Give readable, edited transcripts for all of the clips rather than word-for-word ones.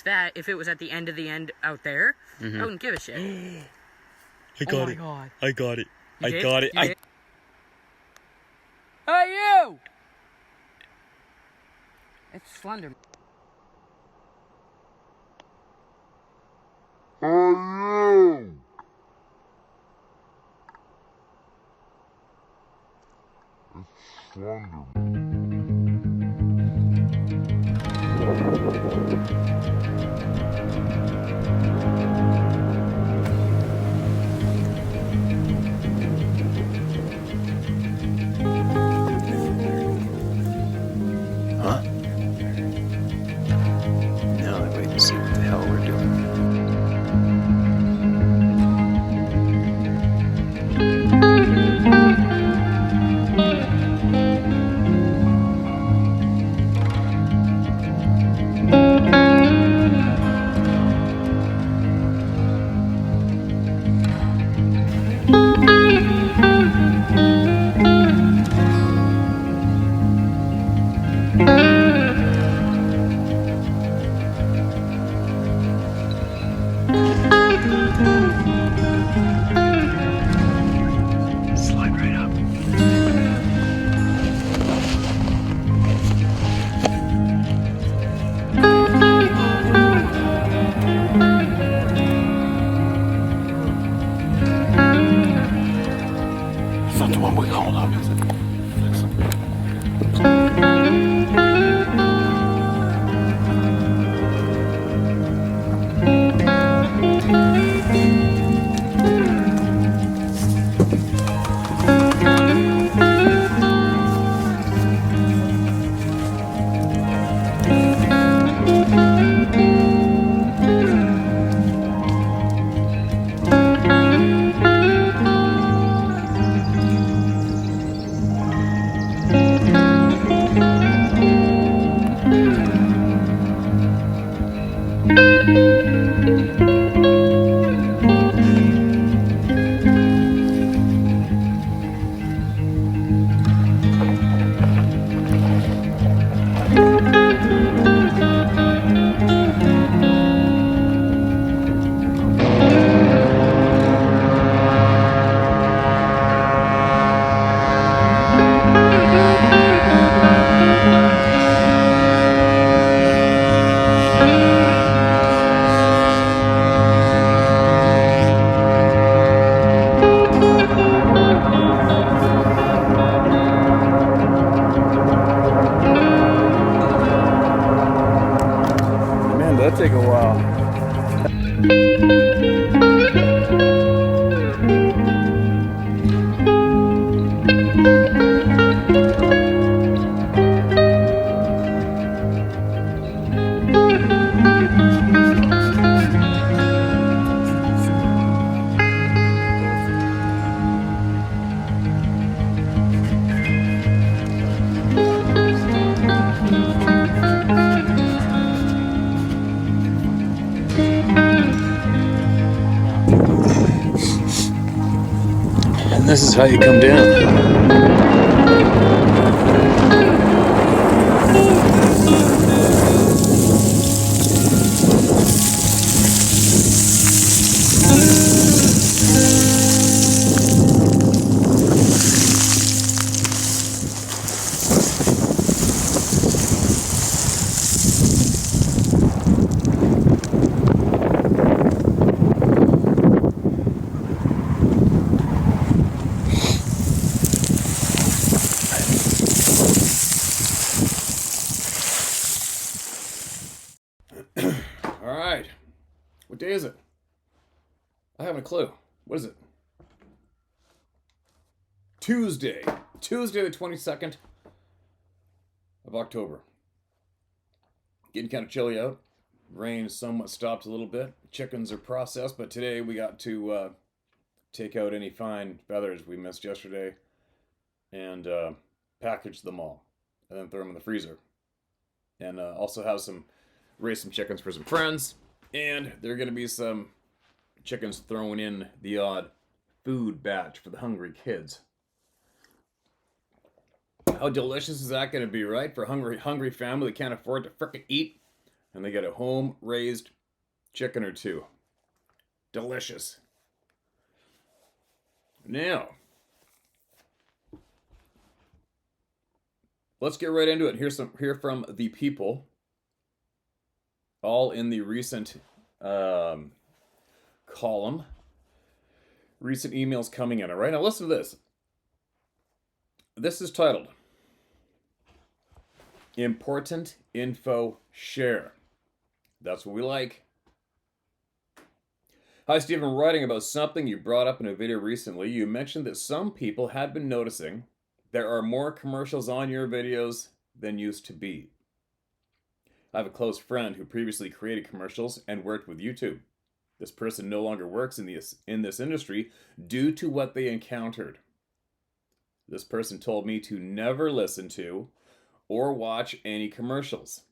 that if it was at the end out there, I wouldn't give a shit. I got it. God. I got it. You I did? got it. You did? Hey, you! It's Slender. Huh? Now I wait to see what the hell we're doing. Slide right up. It's not the one we called up, is it? Man, that'd take a while. And this is how you come down. All right. What day is it? I haven't a clue. What is it? Tuesday. Tuesday the 22nd of October. Getting kind of chilly out. Rain somewhat stopped a little bit. Chickens are processed, but today we got to take out any fine feathers we missed yesterday and package them all and then throw them in the freezer. And also have raise some chickens for some friends. And there are going to be some chickens thrown in the odd food batch for the hungry kids. How delicious is that going to be, right? For a hungry family that can't afford to frickin' eat. and they get a home-raised chicken or two. Delicious. Now, let's get right into it. Hear from the people, all in the recent column. Recent emails coming in. All right, now listen to this. This is titled Important Info Share. That's what we like. Hi, Stephen. Writing about something you brought up in a video recently. You mentioned that some people had been noticing there are more commercials on your videos than used to be. I have a close friend who previously created commercials and worked with YouTube. This person no longer works in this industry due to what they encountered. This person told me to never listen to or watch any commercials.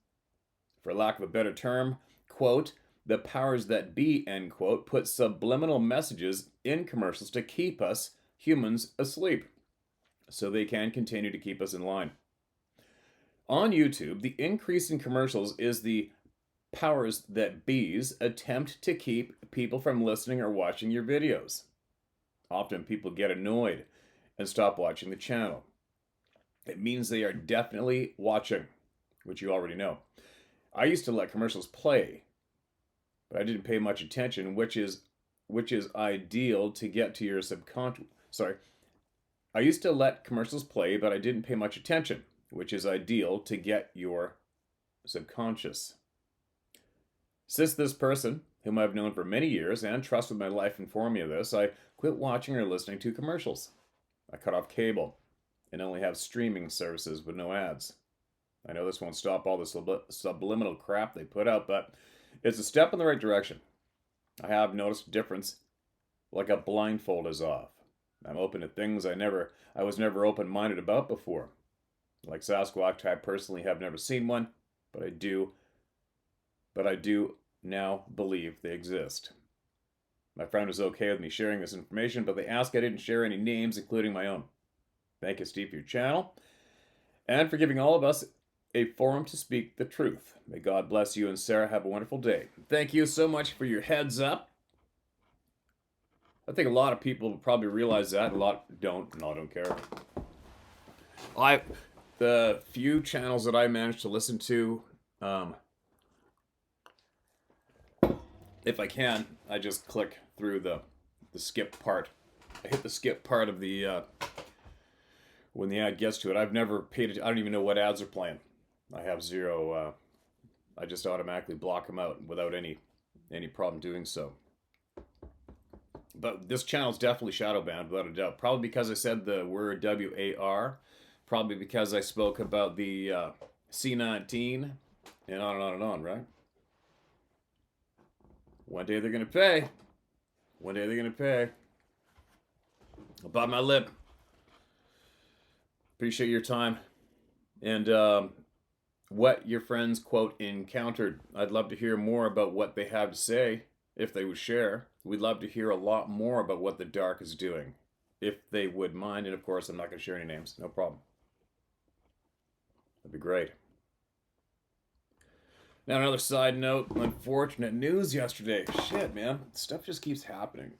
For lack of a better term, quote, the powers that be, end quote, put subliminal messages in commercials to keep us humans asleep, so they can continue to keep us in line. On YouTube, the increase in commercials is the powers that be's attempt to keep people from listening or watching your videos. Often people get annoyed and stop watching the channel. It means they are definitely watching, which you already know. I used to let commercials play, but I didn't pay much attention, which is ideal to get to your subconscious. I used to let commercials play, but I didn't pay much attention, which is ideal to get your subconscious. Since this person, whom I've known for many years and trust with my life informed me of this, I quit watching or listening to commercials. I cut off cable and only have streaming services with no ads. I know this won't stop all the subliminal crap they put out, but it's a step in the right direction. I have noticed a difference, like a blindfold is off. I'm open to things I was never open-minded about before. Like Sasquatch, I personally have never seen one, but I do now believe they exist. My friend was okay with me sharing this information, but they asked I didn't share any names, including my own. Thank you, Steve, for your channel, and for giving all of us a forum to speak the truth. May God bless you and Sarah. Have a wonderful day. Thank you so much for your heads up. I think a lot of people probably realize that. A lot don't. No, I don't care. The few channels that I managed to listen to, if I can, I just click through the skip part. I hit the skip part of the when the ad gets to it. I've never paid it. I don't even know what ads are playing. I have zero. I just automatically block them out without any problem doing so. But this channel's definitely shadow banned without a doubt. Probably because I said the word WAR. Probably because I spoke about the C19 and on and on and on, right? One day they're going to pay. One day they're going to pay. I'll bite my lip. Appreciate your time. And what your friends, quote, encountered. I'd love to hear more about what they have to say, if they would share. We'd love to hear a lot more about what the dark is doing, if they would mind. And of course, I'm not going to share any names. No problem. That'd be great. Now, another side note, unfortunate news yesterday. Shit, man. Stuff just keeps happening.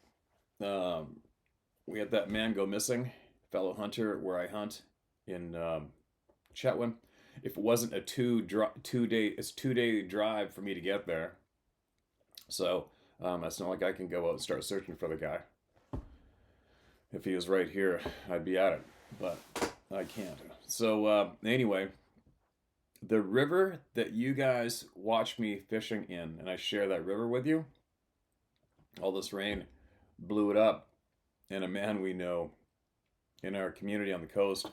We had that man go missing, fellow hunter where I hunt in Chetwynd. If it wasn't a two-day drive for me to get there. So, it's not like I can go out and start searching for the guy. If he was right here, I'd be at it. But I can't. So, anyway, the river that you guys watch me fishing in, and I share that river with you, all this rain blew it up. And a man we know in our community on the coast,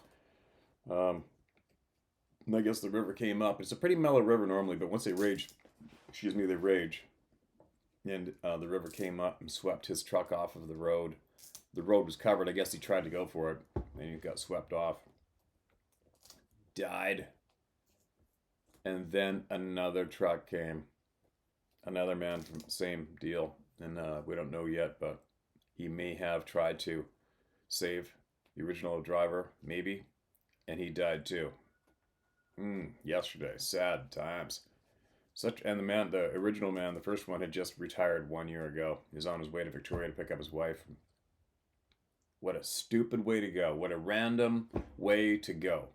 I guess the river came up. It's a pretty mellow river normally, but once they rage. And the river came up and swept his truck off of the road. The road was covered. I guess he tried to go for it, and he got swept off. Died. And then another truck came. Another man from the same deal. And we don't know yet, but he may have tried to save the original driver, maybe. And he died too. Yesterday. Sad times. And the original man, the first one, had just retired 1 year ago. He was on his way to Victoria to pick up his wife. What a stupid way to go. What a random way to go.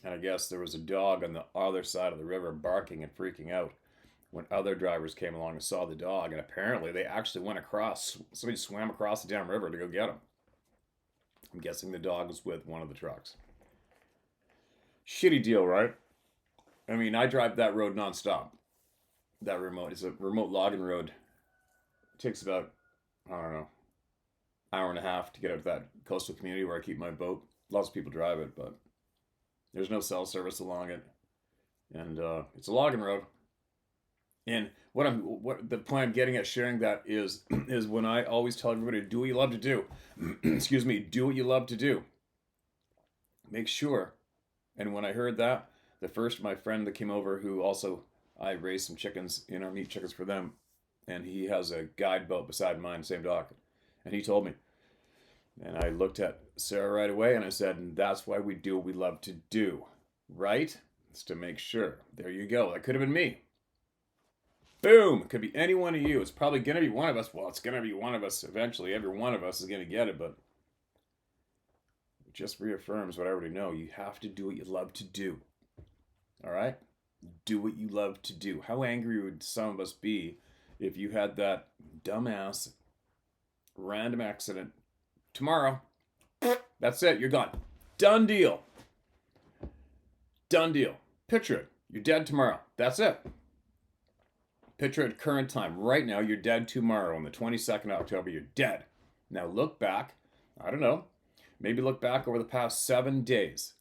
And I guess there was a dog on the other side of the river barking and freaking out when other drivers came along and saw the dog. And apparently they actually went across. Somebody swam across the damn river to go get him. I'm guessing the dog was with one of the trucks. Shitty deal, right? I mean, I drive that road nonstop. It's a remote logging road. It takes about, I don't know, hour and a half to get out to that coastal community where I keep my boat. Lots of people drive it, but there's no cell service along it. And it's a logging road. And what the point I'm getting at sharing that is when I always tell everybody, do what you love to do. Excuse me, do what you love to do. Make sure. And when I heard that, my friend that came over, who also, I raised some chickens in our meat chickens for them, and he has a guide boat beside mine, same dock, and he told me, and I looked at Sarah right away, and I said, and that's why we do what we love to do, right? It's to make sure. There you go. That could have been me. Boom! It could be any one of you. It's probably going to be one of us. Well, it's going to be one of us eventually. Every one of us is going to get it, but it just reaffirms what I already know. You have to do what you love to do. All right? Do what you love to do. How angry would some of us be if you had that dumbass random accident tomorrow? That's it. You're gone. Done deal. Done deal. Picture it. You're dead tomorrow. That's it. Picture it at current time. Right now, you're dead tomorrow on the 22nd of October. You're dead. Now look back. I don't know. Maybe look back over the past 7 days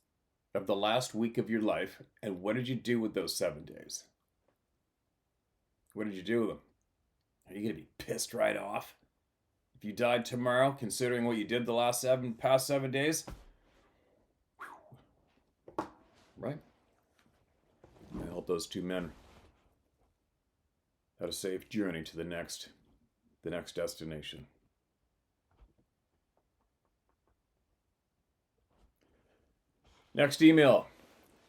of the last week of your life, and what did you do with those 7 days? What did you do with them? Are you going to be pissed right off if you died tomorrow, considering what you did the past 7 days? Whew. Right? I hope those two men had a safe journey to the next destination. Next email.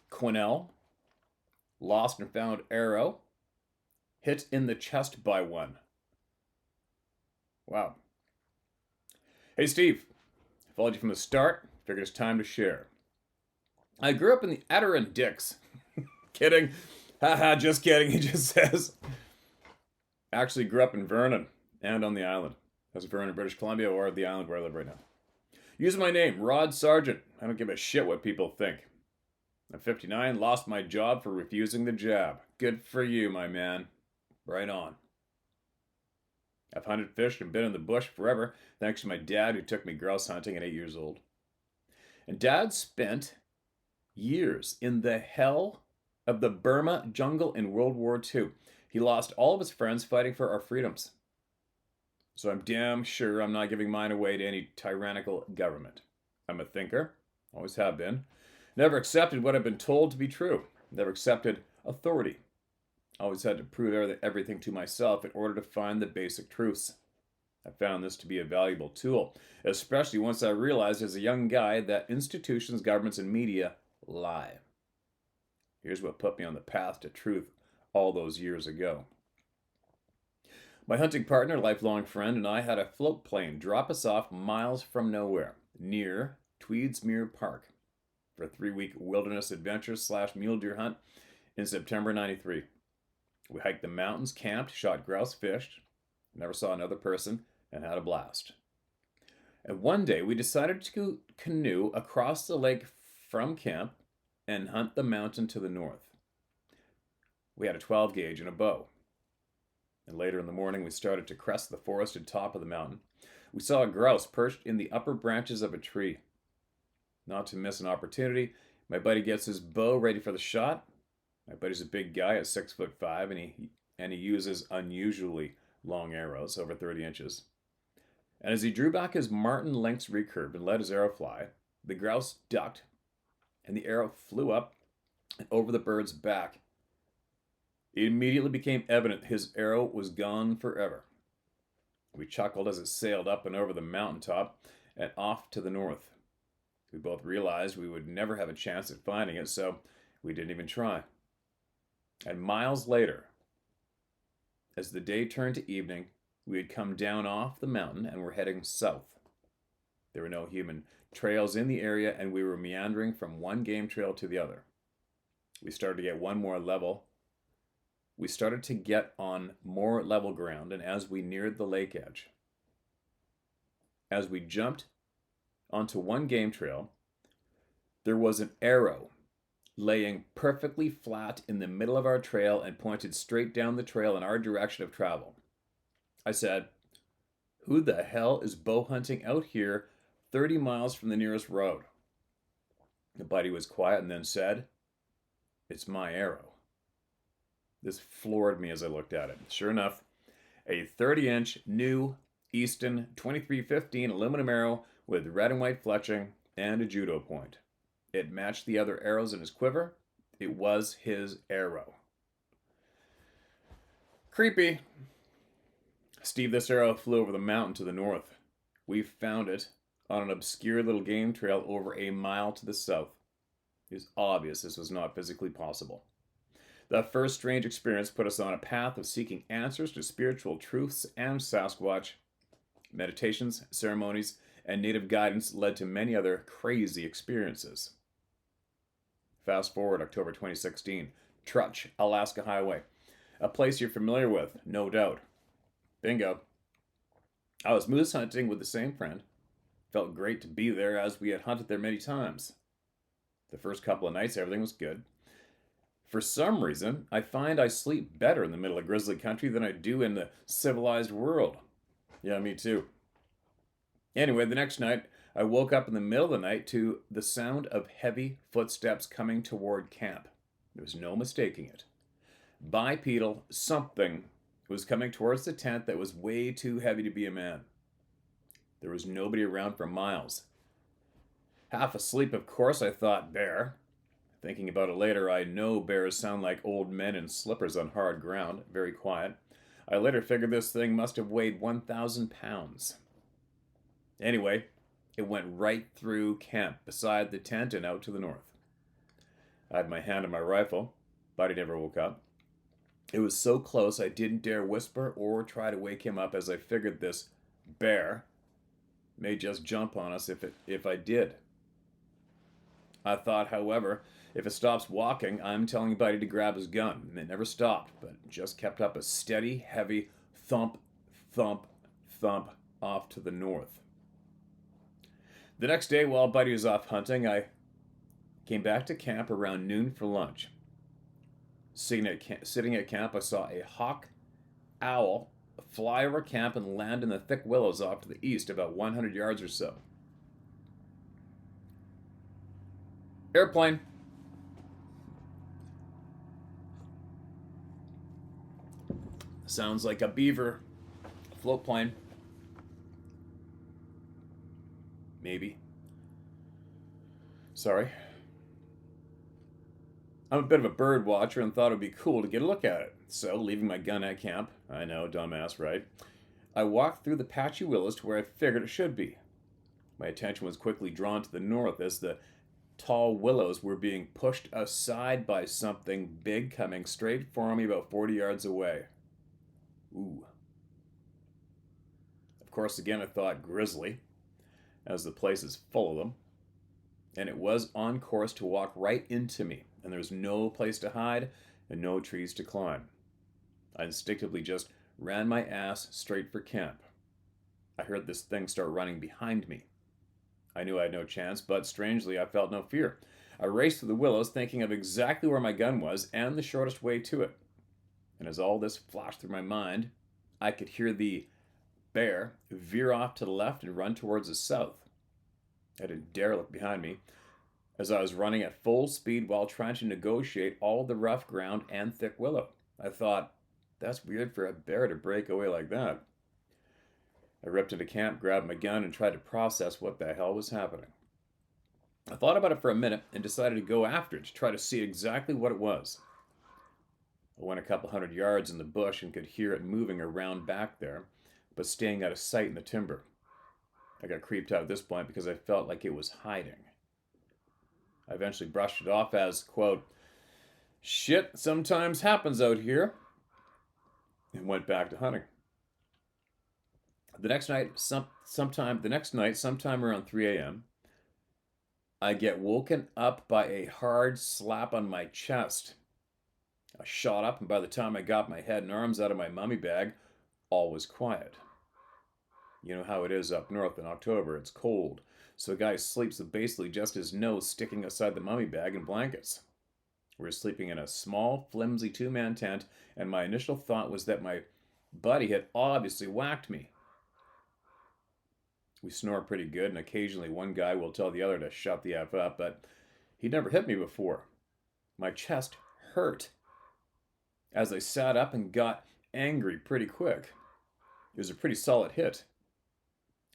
Quinnell. Lost and found arrow. Hit in the chest by one. Wow. Hey, Steve. Followed you from the start. Figured it's time to share. I grew up in the Adirondacks. Kidding. Haha, just kidding. He just says. Actually grew up in Vernon and on the island. That's Vernon, British Columbia, or the island where I live right now. Using my name, Rod Sargent. I don't give a shit what people think. I'm 59, lost my job for refusing the jab. Good for you, my man. Right on. I've hunted, fished, and been in the bush forever, thanks to my dad who took me grouse hunting at 8 years old. And Dad spent years in the hell of the Burma jungle in World War II. He lost all of his friends fighting for our freedoms. So I'm damn sure I'm not giving mine away to any tyrannical government. I'm a thinker, always have been. Never accepted what I've been told to be true. Never accepted authority. Always had to prove everything to myself in order to find the basic truths. I found this to be a valuable tool, especially once I realized as a young guy that institutions, governments, and media lie. Here's what put me on the path to truth all those years ago. My hunting partner, lifelong friend, and I had a float plane drop us off miles from nowhere, near Tweedsmuir Park, for a 3-week wilderness adventure / mule deer hunt in September '93. We hiked the mountains, camped, shot grouse, fished, never saw another person, and had a blast. And one day we decided to canoe across the lake from camp and hunt the mountain to the north. We had a 12 gauge and a bow. And later in the morning, we started to crest the forested top of the mountain. We saw a grouse perched in the upper branches of a tree. Not to miss an opportunity, my buddy gets his bow ready for the shot. My buddy's a big guy at 6'5", and he uses unusually long arrows, over 30 inches. And as he drew back his Martin lengths recurve and let his arrow fly, the grouse ducked, and the arrow flew up and over the bird's back. It immediately became evident his arrow was gone forever. We chuckled as it sailed up and over the mountaintop and off to the north. We both realized we would never have a chance at finding it, so we didn't even try. And miles later, as the day turned to evening, we had come down off the mountain and were heading south. There were no human trails in the area, and we were meandering from one game trail to the other. We started to get one more level. We started to get on more level ground, and as we neared the lake edge, as we jumped onto one game trail, there was an arrow laying perfectly flat in the middle of our trail and pointed straight down the trail in our direction of travel. I said, "Who the hell is bow hunting out here 30 miles from the nearest road?" The buddy was quiet and then said, "It's my arrow." This floored me as I looked at it. Sure enough, a 30-inch new Easton 2315 aluminum arrow with red and white fletching and a judo point. It matched the other arrows in his quiver. It was his arrow. Creepy. Steve, this arrow flew over the mountain to the north. We found it on an obscure little game trail over a mile to the south. It was obvious this was not physically possible. The first strange experience put us on a path of seeking answers to spiritual truths and Sasquatch. Meditations, ceremonies, and native guidance led to many other crazy experiences. Fast forward October 2016, Trutch, Alaska Highway. A place you're familiar with, no doubt. Bingo. I was moose hunting with the same friend. Felt great to be there as we had hunted there many times. The first couple of nights, everything was good. For some reason, I find I sleep better in the middle of grizzly country than I do in the civilized world. Yeah, me too. Anyway, the next night, I woke up in the middle of the night to the sound of heavy footsteps coming toward camp. There was no mistaking it. Bipedal something was coming towards the tent that was way too heavy to be a man. There was nobody around for miles. Half asleep, of course, I thought, bear. Thinking about it later, I know bears sound like old men in slippers on hard ground, very quiet. I later figured this thing must have weighed 1,000 pounds. Anyway, it went right through camp, beside the tent and out to the north. I had my hand on my rifle, but he never woke up. It was so close I didn't dare whisper or try to wake him up, as I figured this bear may just jump on us if I did. I thought, however, if it stops walking, I'm telling Buddy to grab his gun. And it never stopped, but just kept up a steady, heavy thump, thump, thump off to the north. The next day, while Buddy was off hunting, I came back to camp around noon for lunch. Sitting at camp, I saw a hawk owl fly over camp and land in the thick willows off to the east, about 100 yards or so. Airplane. Sounds like a beaver. Float plane. Maybe. Sorry. I'm a bit of a bird watcher and thought it would be cool to get a look at it. So, leaving my gun at camp, I know, dumbass, right? I walked through the patchy willows to where I figured it should be. My attention was quickly drawn to the north as the tall willows were being pushed aside by something big coming straight for me about 40 yards away. Ooh. Of course, again, I thought grizzly, as the place is full of them. And it was on course to walk right into me, and there was no place to hide and no trees to climb. I instinctively just ran my ass straight for camp. I heard this thing start running behind me. I knew I had no chance, but strangely, I felt no fear. I raced through the willows, thinking of exactly where my gun was and the shortest way to it. And as all this flashed through my mind, I could hear the bear veer off to the left and run towards the south. I didn't dare look behind me, as I was running at full speed while trying to negotiate all the rough ground and thick willow. I thought, that's weird for a bear to break away like that. I ripped into camp, grabbed my gun, and tried to process what the hell was happening. I thought about it for a minute and decided to go after it to try to see exactly what it was. I went a couple hundred yards in the bush and could hear it moving around back there, but staying out of sight in the timber. I got creeped out at this point because I felt like it was hiding. I eventually brushed it off as, quote, Shit sometimes happens out here. And went back to hunting. The next night, sometime around 3 a.m., I get woken up by a hard slap on my chest. I shot up, and by the time I got my head and arms out of my mummy bag, all was quiet. You know how it is up north in October. It's cold, so a guy sleeps with basically just his nose sticking outside the mummy bag and blankets. We're sleeping in a small, flimsy two-man tent, and my initial thought was that my buddy had obviously whacked me. We snore pretty good, and occasionally one guy will tell the other to shut the F up, but he'd never hit me before. My chest hurt as I sat up and got angry pretty quick. It was a pretty solid hit.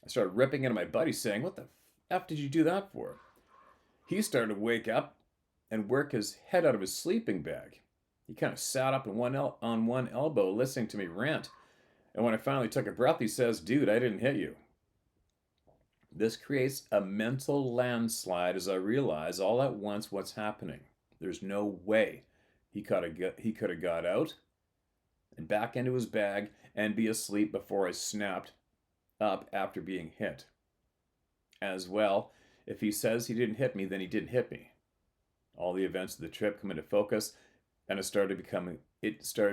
I started ripping into my buddy saying, "What the F did you do that for?" He started to wake up and work his head out of his sleeping bag. He kind of sat up on one elbow listening to me rant. And when I finally took a breath, he says, "Dude, I didn't hit you." This creates a mental landslide as I realize all at once what's happening. There's no way he could have got out and back into his bag and be asleep before I snapped up after being hit. As well, if he says he didn't hit me, then he didn't hit me. All the events of the trip come into focus, and it started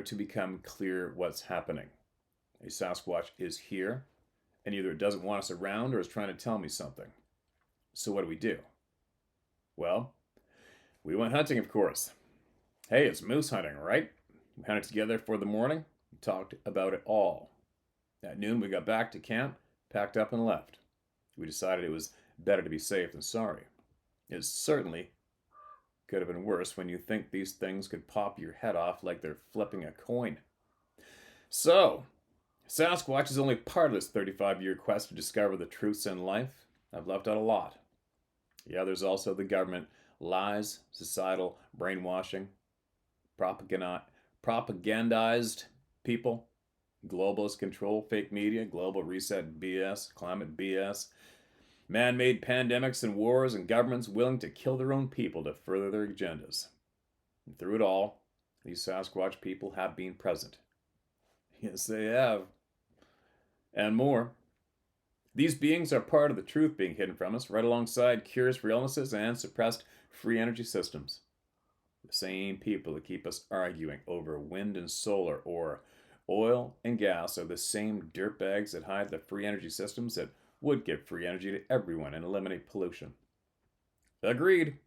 to become clear what's happening. A Sasquatch is here, and either it doesn't want us around or is trying to tell me something. So what do? Well, we went hunting, of course. Hey, it's moose hunting, right? We hunted together for the morning and talked about it all. At noon, we got back to camp, packed up, and left. We decided it was better to be safe than sorry. It certainly could have been worse when you think these things could pop your head off like they're flipping a coin. So, Sasquatch is only part of this 35-year quest to discover the truths in life. I've left out a lot. Yeah, there's also the government lies, societal brainwashing, propagandized people, globalist control, fake media, global reset BS, climate BS, man-made pandemics and wars, and governments willing to kill their own people to further their agendas. And through it all, these Sasquatch people have been present. Yes, they have. And more. These beings are part of the truth being hidden from us, right alongside cures for illnesses and suppressed free energy systems. The same people that keep us arguing over wind and solar or oil and gas are the same dirtbags that hide the free energy systems that would give free energy to everyone and eliminate pollution. Agreed.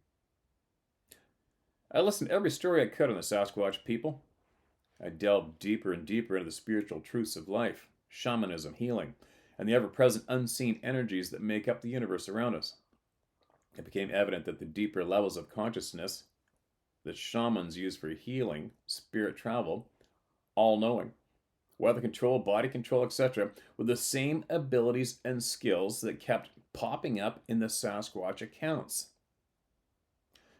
I listened to every story I could on the Sasquatch people. I delved deeper and deeper into the spiritual truths of life, shamanism, healing, and the ever-present unseen energies that make up the universe around us. It became evident that the deeper levels of consciousness that shamans use for healing, spirit travel, all-knowing, weather control, body control, etc., were the same abilities and skills that kept popping up in the Sasquatch accounts.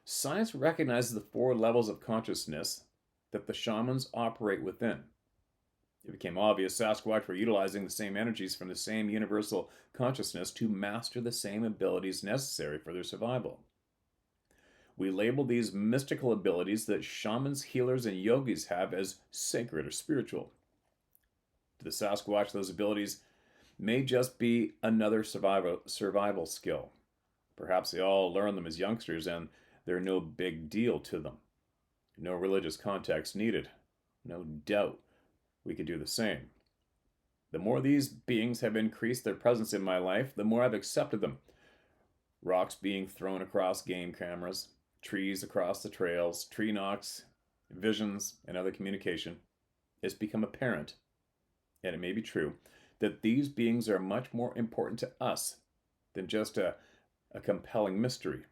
Science recognizes the 4 levels of consciousness that the shamans operate within. It became obvious Sasquatch were utilizing the same energies from the same universal consciousness to master the same abilities necessary for their survival. We label these mystical abilities that shamans, healers, and yogis have as sacred or spiritual. To the Sasquatch, those abilities may just be another survival skill. Perhaps they all learned them as youngsters and they're no big deal to them. No religious context needed. No doubt we could do the same. The more these beings have increased their presence in my life, the more I've accepted them. Rocks being thrown across game cameras, trees across the trails, tree knocks, visions, and other communication. It's become apparent, and it may be true, that these beings are much more important to us than just a compelling mystery.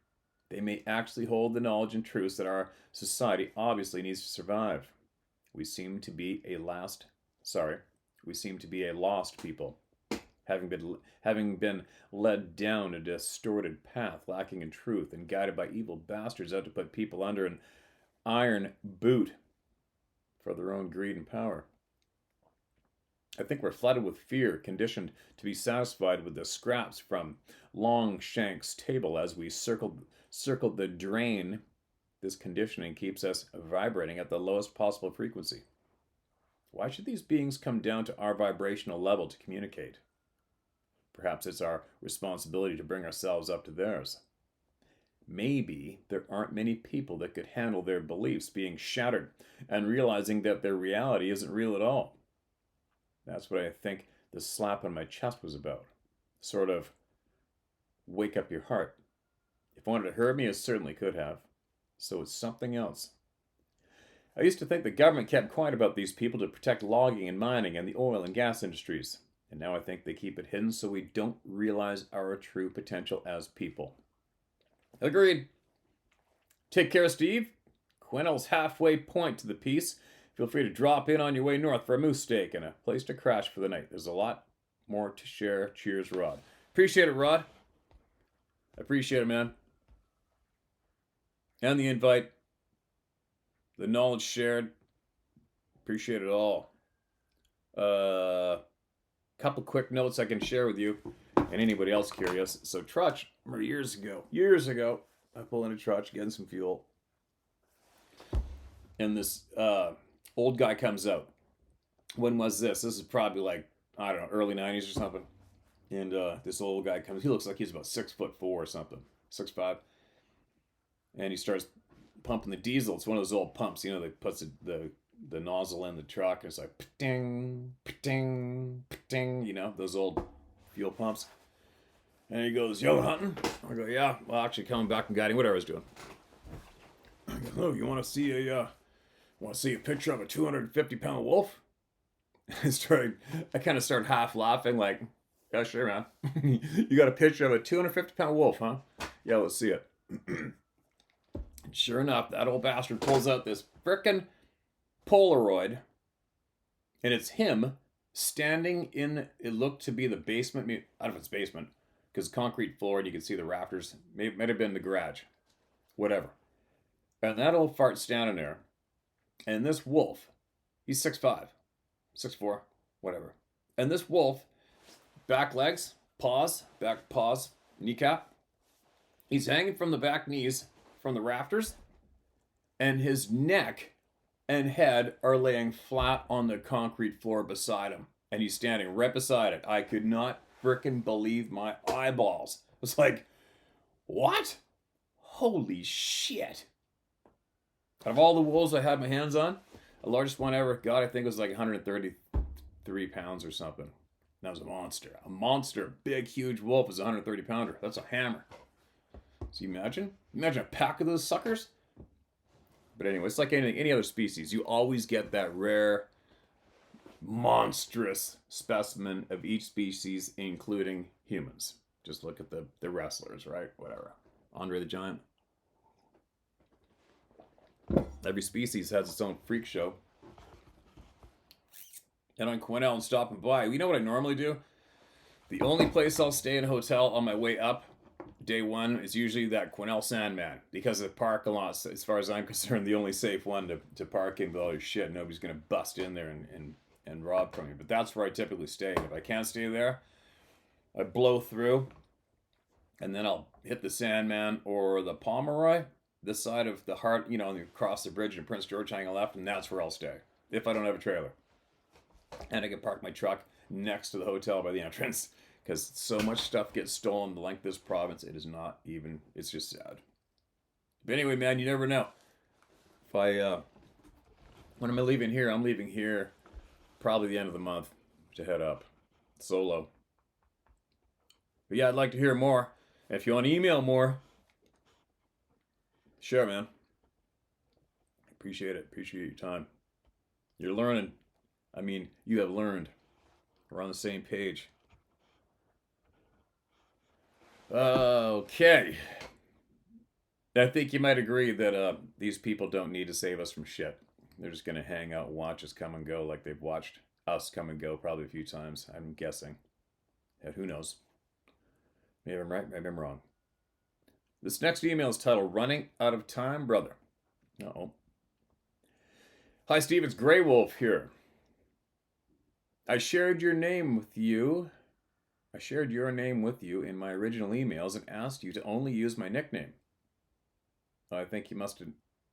They may actually hold the knowledge and truths that our society obviously needs to survive. We seem to be a lost people, having been led down a distorted path, lacking in truth, and guided by evil bastards out to put people under an iron boot for their own greed and power. I think we're flooded with fear, conditioned to be satisfied with the scraps from Longshank's table as we circled the drain This conditioning keeps us vibrating at the lowest possible frequency. Why should these beings come down to our vibrational level to communicate? Perhaps it's our responsibility to bring ourselves up to theirs. Maybe there aren't many people that could handle their beliefs being shattered and realizing that their reality isn't real at all. That's what I think the slap on my chest was about. Sort of wake up your heart. If it wanted to hurt me, it certainly could have. So it's something else. I used to think the government kept quiet about these people to protect logging and mining and the oil and gas industries. And now I think they keep it hidden so we don't realize our true potential as people. Agreed. Take care, Steve. Quinnell's halfway point to the piece. Feel free to drop in on your way north for a moose steak and a place to crash for the night. There's a lot more to share. Cheers, Rod. Appreciate it, Rod. Appreciate it, man. And the invite. The knowledge shared. Appreciate it all. Couple quick notes I can share with you and anybody else curious. So Trutch, years ago, I pull into Trutch, getting some fuel. And this old guy comes out. When was this? This is probably like, I don't know, early 90s or something. And this old guy comes. He looks like he's about 6'4" or something, 6'5". And he starts pumping the diesel. It's one of those old pumps, you know, that puts the nozzle in the truck. And it's like, pa-ting, pa-ting, pa-ting, you know, those old fuel pumps. And he goes, "Yo, hunting?" I go, "Yeah." Well, actually, coming back from guiding, whatever I was doing. I go, "Oh, you want to see a picture of a 250-pound wolf?" I kind of started half laughing, like, "Yeah, sure, man. You got a picture of a 250-pound wolf, huh? Yeah, let's see it." And sure enough, that old bastard pulls out this frickin' Polaroid, and it's him standing in, it looked to be the basement, I don't know if it's basement, because concrete floor and you can see the rafters. Might have been the garage. Whatever. And that old fart's standing there. And this wolf, he's 6'5", 6'4", whatever. And this wolf, back legs, back paws, kneecap. He's hanging from the back knees from the rafters. And his neck and head are laying flat on the concrete floor beside him. And he's standing right beside it. I could not frickin' believe my eyeballs. It was like, what? Holy shit. Out of all the wolves I had my hands on, the largest one I ever got, I think, was like 133 pounds or something. That was a monster. A monster. Big, huge wolf is a 130 pounder. That's a hammer. So you imagine? Imagine a pack of those suckers? But anyway, it's like any other species. You always get that rare, monstrous specimen of each species, including humans. Just look at the wrestlers, right? Whatever. Andre the Giant. Every species has its own freak show. And on Quinnell and stopping by, you know what I normally do? The only place I'll stay in a hotel on my way up, day one, is usually that Quinnell Sandman. Because the parking lot, as far as I'm concerned, the only safe one to park in with all your shit. Nobody's going to bust in there and rob from you. But that's where I typically stay. If I can't stay there, I blow through. And then I'll hit the Sandman or the Pomeroy. This side of the Heart, you know, across the bridge in Prince George hanging left, and that's where I'll stay. If I don't have a trailer. And I can park my truck next to the hotel by the entrance. Because so much stuff gets stolen the length of this province, it is not even, it's just sad. But anyway, man, you never know. If when I'm leaving here, I'm leaving here probably the end of the month to head up. Solo. But yeah, I'd like to hear more. If you want to email more, sure, man. Appreciate it. Appreciate your time. You're learning. I mean, you have learned. We're on the same page. Okay. I think you might agree that these people don't need to save us from shit. They're just going to hang out and watch us come and go like they've watched us come and go probably a few times, I'm guessing. And who knows? Maybe I'm right, maybe I'm wrong. This next email is titled Running Out of Time, Brother. Uh-oh. Hi, Steve. It's Grey Wolf here. I shared your name with you in my original emails and asked you to only use my nickname. I think you must have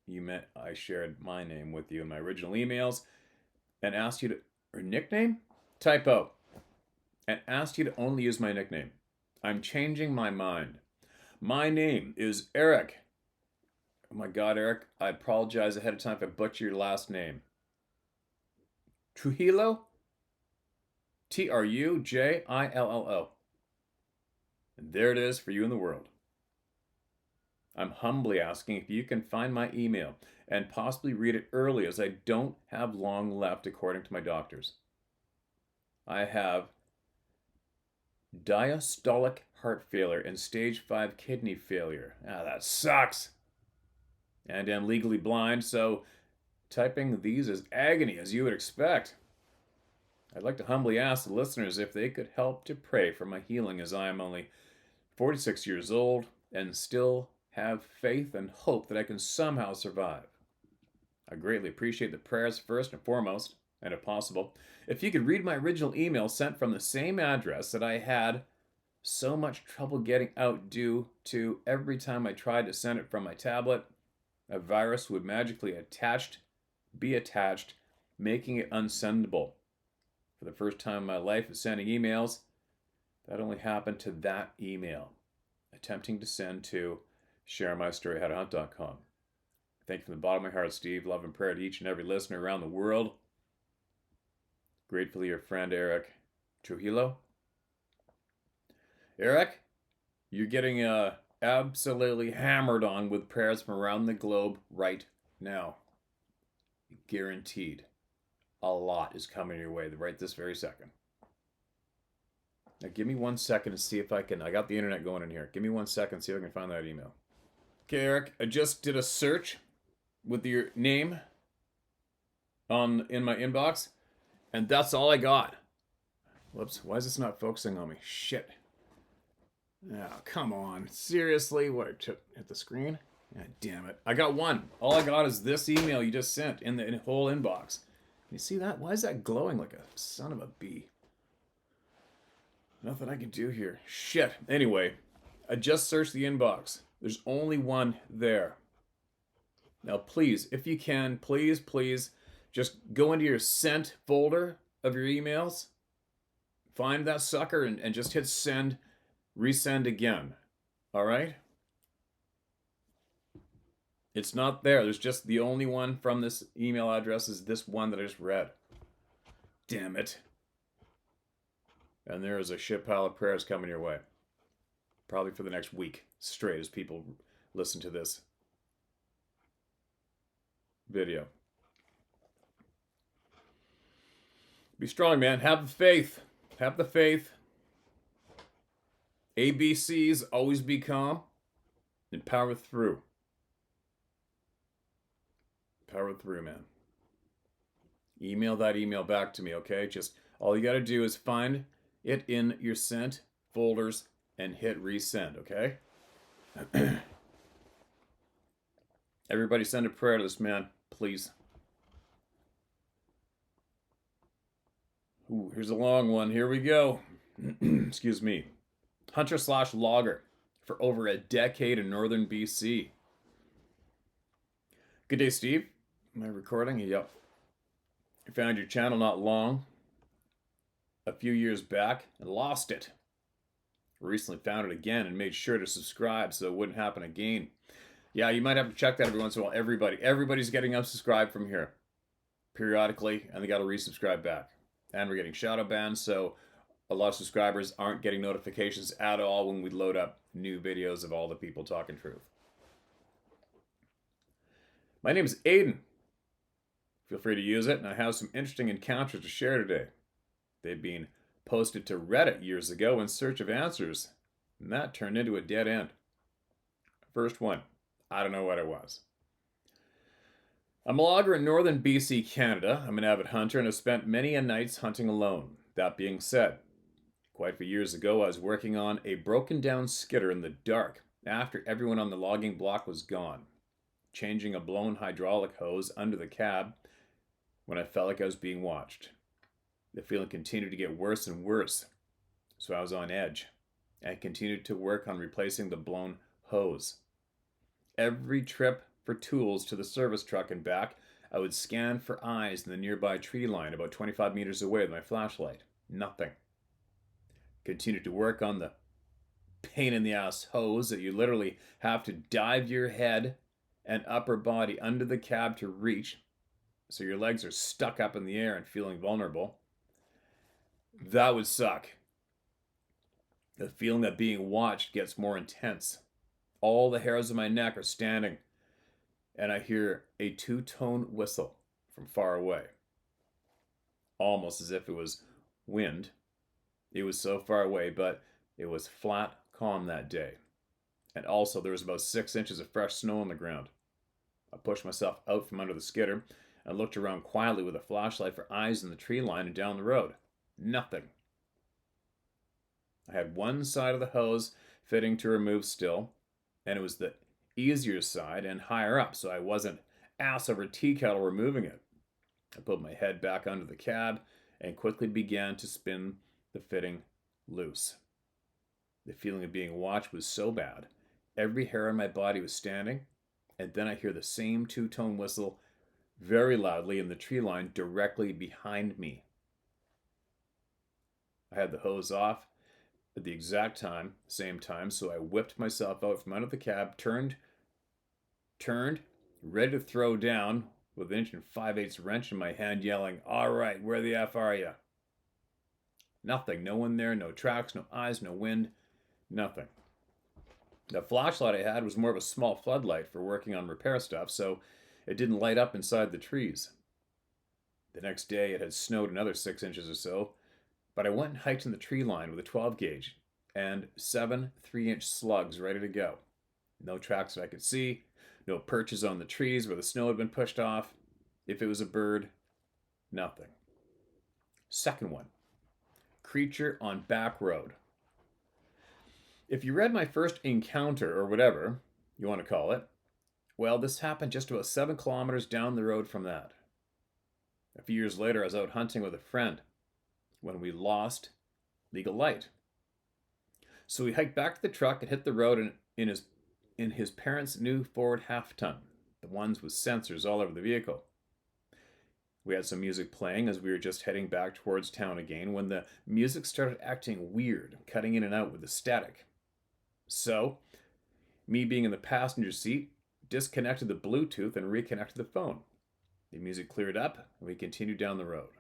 you meant I shared my name with you in my original emails and asked you to, or nickname? Typo. And asked you to only use my nickname. I'm changing my mind. My name is Eric. Oh my God, Eric, I apologize ahead of time if I butcher your last name. Trujillo? Trujillo. And there it is for you in the world. I'm humbly asking if you can find my email and possibly read it early, as I don't have long left according to my doctors. I have diastolic heart failure and stage 5 kidney failure. That sucks. And am legally blind, so typing these is agony, as you would expect. I'd like to humbly ask the listeners if they could help to pray for my healing, as I am only 46 years old and still have faith and hope that I can somehow survive. I greatly appreciate the prayers first and foremost, and if possible, if you could read my original email sent from the same address that I had so much trouble getting out due to every time I tried to send it from my tablet, a virus would magically be attached, making it unsendable. For the first time in my life of sending emails, that only happened to that email, attempting to send to sharemystoryhowtohunt.com. Thank you from the bottom of my heart, Steve. Love and prayer to each and every listener around the world. Gratefully, your friend, Eric Trujillo. Eric, you're getting absolutely hammered on with prayers from around the globe right now. Guaranteed. A lot is coming your way right this very second. Now give me 1 second to see if I got the internet going in here. Give me 1 second, see if I can find that email. Okay, Eric, I just did a search with your name in my inbox, and that's all I got. Whoops, why is this not focusing on me? Shit. Oh, come on. Seriously? What, hit the screen? God damn it. I got one. All I got is this email you just sent in the whole inbox. You see that? Why is that glowing like a son of a bee? Nothing I can do here. Shit. Anyway, I just searched the inbox. There's only one there. Now, please, if you can, please, just go into your sent folder of your emails. Find that sucker and just hit send, resend again. All right? It's not there. There's just the only one from this email address is this one that I just read. Damn it. And there is a shit pile of prayers coming your way. Probably for the next week straight as people listen to this video. Be strong, man. Have the faith. Have the faith. ABCs, always be calm and power through. Power through, man. Email that email back to me, okay? Just all you got to do is find it in your sent folders and hit resend, okay? Everybody send a prayer to this man, please. Ooh, here's a long one. Here we go. Excuse me. Hunter/logger for over a decade in northern BC. Good day, Steve. Am I recording? Yep. I found your channel not a few years back, and lost it. Recently found it again and made sure to subscribe so it wouldn't happen again. Yeah, you might have to check that every once in a while. Everybody's getting unsubscribed from here periodically, and they got to resubscribe back. And we're getting shadow banned, so a lot of subscribers aren't getting notifications at all when we load up new videos of all the people talking truth. My name is Aiden. Feel free to use it, and I have some interesting encounters to share today. They've been posted to Reddit years ago in search of answers, and that turned into a dead end. First one, I don't know what it was. I'm a logger in northern BC, Canada. I'm an avid hunter and have spent many a nights hunting alone. That being said, quite a few years ago, I was working on a broken down skidder in the dark after everyone on the logging block was gone, changing a blown hydraulic hose under the cab when I felt like I was being watched. The feeling continued to get worse and worse, so I was on edge and continued to work on replacing the blown hose. Every trip for tools to the service truck and back, I would scan for eyes in the nearby tree line about 25 meters away with my flashlight. Nothing. Continued to work on the pain in the ass hose that you literally have to dive your head and upper body under the cab to reach, so your legs are stuck up in the air and feeling vulnerable. That would suck. The feeling that being watched gets more intense. All the hairs of my neck are standing, and I hear a two-tone whistle from far away. Almost as if it was wind. It was so far away, but it was flat calm that day. And also there was about 6 inches of fresh snow on the ground. I pushed myself out from under the skidder and looked around quietly with a flashlight for eyes in the tree line and down the road. Nothing. I had one side of the hose fitting to remove still, and it was the easier side and higher up, so I wasn't ass over tea kettle removing it. I put my head back under the cab and quickly began to spin the fitting loose. The feeling of being watched was so bad. Every hair on my body was standing, and then I hear the same two-tone whistle very loudly in the tree line directly behind me. I had the hose off at the exact same time, so I whipped myself out from under the cab, turned, ready to throw down with an 1 5/8 wrench in my hand, yelling, "All right, where the F are you?" Nothing. No one there, no tracks, no eyes, no wind, nothing. The flashlight I had was more of a small floodlight for working on repair stuff, so it didn't light up inside the trees. The next day it had snowed another 6 inches or so, but I went and hiked in the tree line with a 12 gauge and 7 3-inch slugs ready to go. No tracks that I could see, no perches on the trees where the snow had been pushed off. If it was a bird, nothing. Second one, creature on back road. If you read my first encounter, or whatever you want to call it, well, this happened just about 7 kilometers down the road from that. A few years later, I was out hunting with a friend when we lost legal light. So we hiked back to the truck and hit the road in his parents' new Ford half-ton, the ones with sensors all over the vehicle. We had some music playing as we were just heading back towards town again when the music started acting weird, cutting in and out with the static. So, me being in the passenger seat, disconnected the Bluetooth and reconnected the phone. The music cleared up and we continued down the road.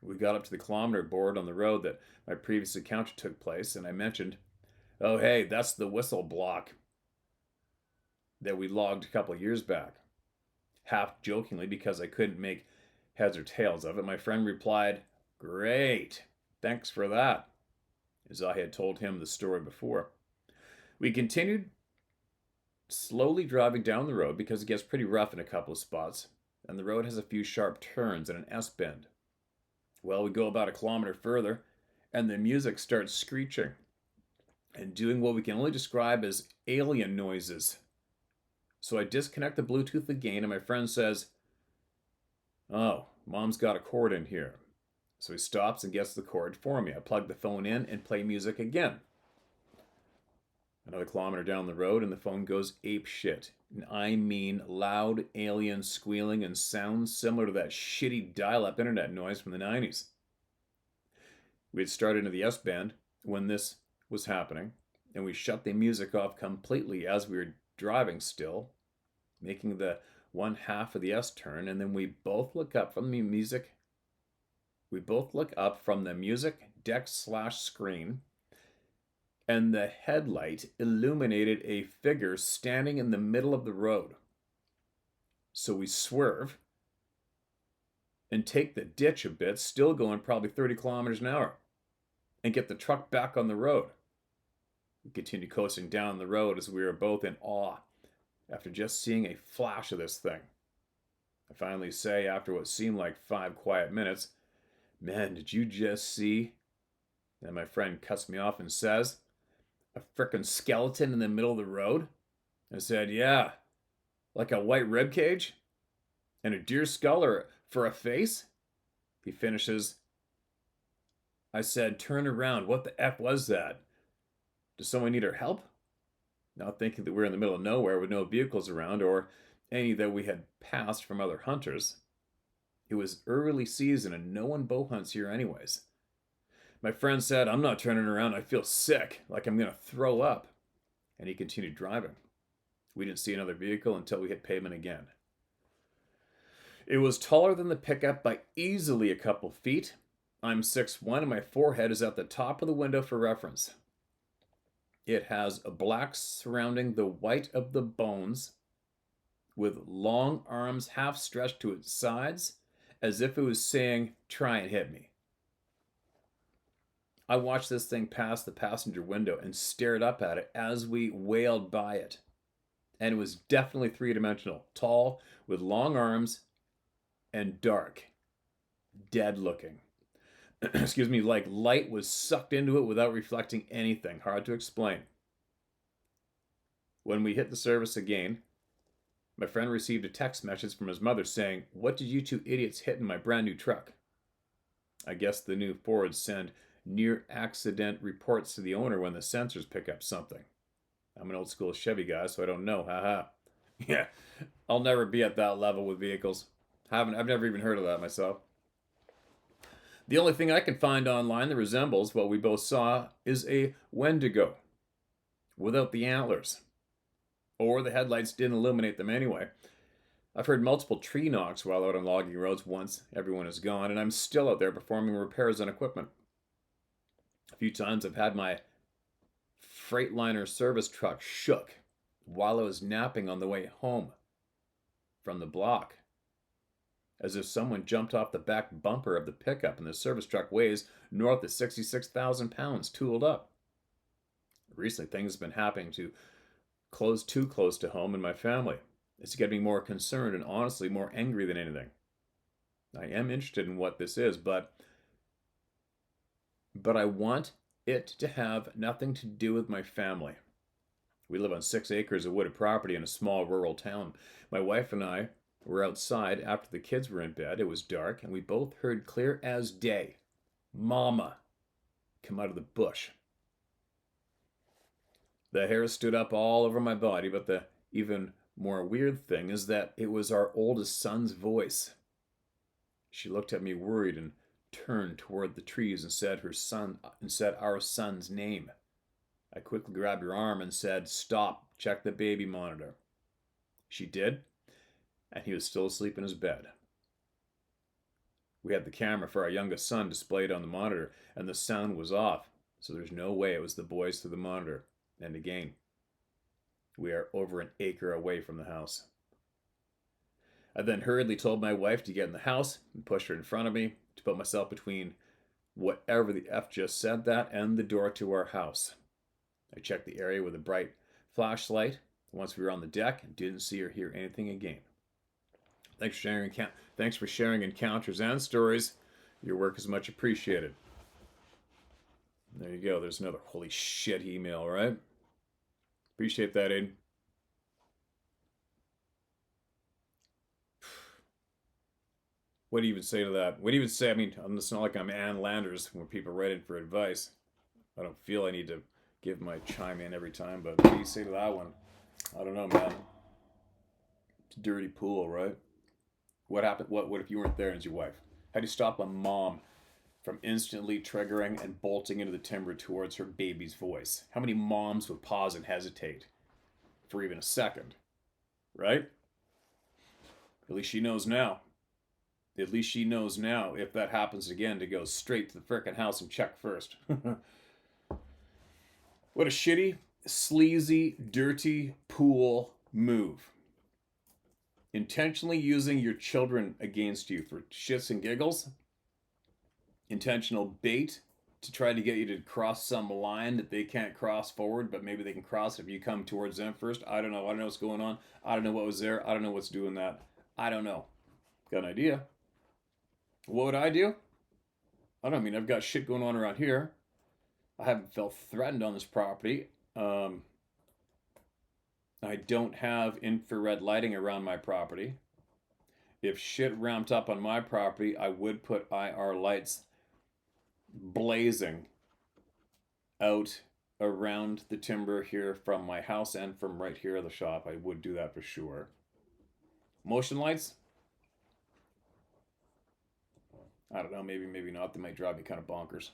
We got up to the kilometer board on the road that my previous encounter took place, and I mentioned, "Oh hey, that's the whistle block that we logged a couple of years back." Half jokingly, because I couldn't make heads or tails of it, my friend replied, "Great, thanks for that," as I had told him the story before. We continued slowly driving down the road because it gets pretty rough in a couple of spots, and the road has a few sharp turns and an S-bend. Well, we go about a kilometer further, and the music starts screeching and doing what we can only describe as alien noises. So I disconnect the Bluetooth again, and my friend says, "Oh, Mom's got a cord in here." So he stops and gets the cord for me. I plug the phone in and play music again. Another kilometer down the road, and the phone goes ape shit. And I mean loud alien squealing and sounds similar to that shitty dial-up internet noise from the 90s. We had started into the S-band when this was happening, and we shut the music off completely as we were driving still, making the one half of the S-turn, and then we both look up from the music. We both look up from the music deck/screen, and the headlight illuminated a figure standing in the middle of the road. So we swerve and take the ditch a bit, still going probably 30 kilometers an hour, and get the truck back on the road. We continue coasting down the road as we were both in awe after just seeing a flash of this thing. I finally say, after what seemed like 5 quiet minutes, "Man, did you just see?" Then my friend cuts me off and says, "A frickin' skeleton in the middle of the road?" I said, "Yeah, like a white rib cage? And a deer skull for a face?" He finishes. I said, "Turn around. What the F was that? Does someone need our help?" not thinking that we're in the middle of nowhere with no vehicles around or any that we had passed from other hunters. It was early season and no one bow hunts here anyways. My friend said, "I'm not turning around. I feel sick, like I'm going to throw up." And he continued driving. We didn't see another vehicle until we hit pavement again. It was taller than the pickup by easily a couple feet. I'm 6'1" and my forehead is at the top of the window for reference. It has a black surrounding the white of the bones, with long arms half stretched to its sides, as if it was saying, "Try and hit me." I watched this thing pass the passenger window and stared up at it as we wailed by it. And it was definitely three-dimensional, tall, with long arms, and dark. Dead looking. Excuse me, like light was sucked into it without reflecting anything. Hard to explain. When we hit the service again, my friend received a text message from his mother saying, "What did you two idiots hit in my brand new truck?" I guess the new Fords send near accident reports to the owner when the sensors pick up something. I'm an old school Chevy guy, so I don't know. Haha. Yeah, I'll never be at that level with vehicles. I've never even heard of that myself. The only thing I can find online that resembles what we both saw is a Wendigo, without the antlers. Or the headlights didn't illuminate them anyway. I've heard multiple tree knocks while out on logging roads once everyone is gone, and I'm still out there performing repairs on equipment. A few times I've had my Freightliner service truck shook while I was napping on the way home from the block, as if someone jumped off the back bumper of the pickup, and the service truck weighs north of 66,000 pounds, tooled up. Recently, things have been happening too close to home in my family. It's getting me more concerned and honestly more angry than anything. I am interested in what this is, but I want it to have nothing to do with my family. We live on 6 acres of wooded property in a small rural town. My wife and I were outside after the kids were in bed. It was dark, and we both heard clear as day, "Mama," come out of the bush. The hair stood up all over my body, but the even more weird thing is that it was our oldest son's voice. She looked at me worried and turned toward the trees and said our son's name. I quickly grabbed her arm and said, "Stop, check the baby monitor." She did, and he was still asleep in his bed. We had the camera for our youngest son displayed on the monitor, and the sound was off, so there's no way it was the boys through the monitor. And again, we are over an acre away from the house. I then hurriedly told my wife to get in the house and pushed her in front of me to put myself between whatever the F just said that and the door to our house. I checked the area with a bright flashlight once we were on the deck and didn't see or hear anything again. Thanks for sharing encounters and stories. Your work is much appreciated. There you go. There's another holy shit email, right? Appreciate that, Aiden. What do you even say to that? What do you even say? I mean, it's not like I'm Ann Landers when people write in for advice. I don't feel I need to give my chime in every time, but what do you say to that one? I don't know, man. It's a dirty pool, right? What happened? What if you weren't there as your wife? How do you stop a mom from instantly triggering and bolting into the timber towards her baby's voice? How many moms would pause and hesitate for even a second? Right? At least she knows now. At least she knows now, if that happens again, to go straight to the frickin' house and check first. What a shitty, sleazy, dirty pool move. Intentionally using your children against you for shits and giggles. Intentional bait to try to get you to cross some line that they can't cross forward, but maybe they can cross if you come towards them first. I don't know. I don't know what's going on. I don't know what was there. I don't know what's doing that. I don't know. Got an idea. What would I do? I don't mean I've got shit going on around here. I haven't felt threatened on this property. I don't have infrared lighting around my property. If shit ramped up on my property, I would put IR lights blazing out around the timber here from my house and from right here at the shop. I would do that for sure. Motion lights? I don't know, maybe not. They might drive me kind of bonkers.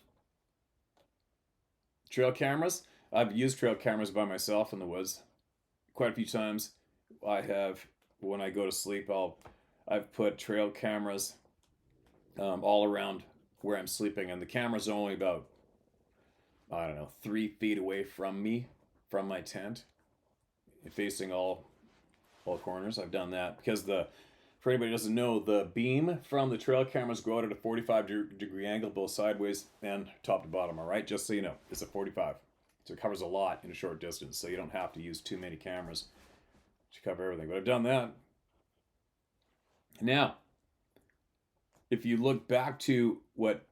Trail cameras? I've used trail cameras by myself in the woods quite a few times. I have, when I go to sleep, I've put trail cameras all around where I'm sleeping, and the camera's only about, I don't know, 3 feet away from me, from my tent, facing all corners. I've done that because for anybody who doesn't know, the beam from the trail cameras go out at a 45-degree angle, both sideways and top to bottom. All right, just so you know, it's a 45, so it covers a lot in a short distance. So you don't have to use too many cameras to cover everything. But I've done that. Now, if you look back to what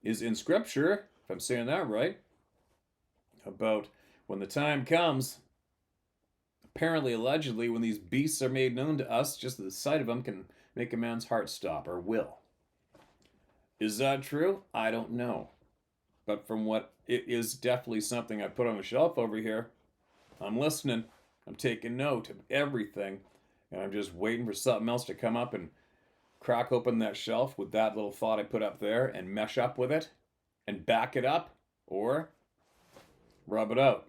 is in Scripture, if I'm saying that right, about when the time comes, apparently, allegedly, when these beasts are made known to us, just the sight of them can make a man's heart stop, or will. Is that true? I don't know. But from what it is definitely something I put on the shelf over here, I'm listening. I'm taking note of everything. And I'm just waiting for something else to come up and crack open that shelf with that little thought I put up there and mesh up with it and back it up or rub it out.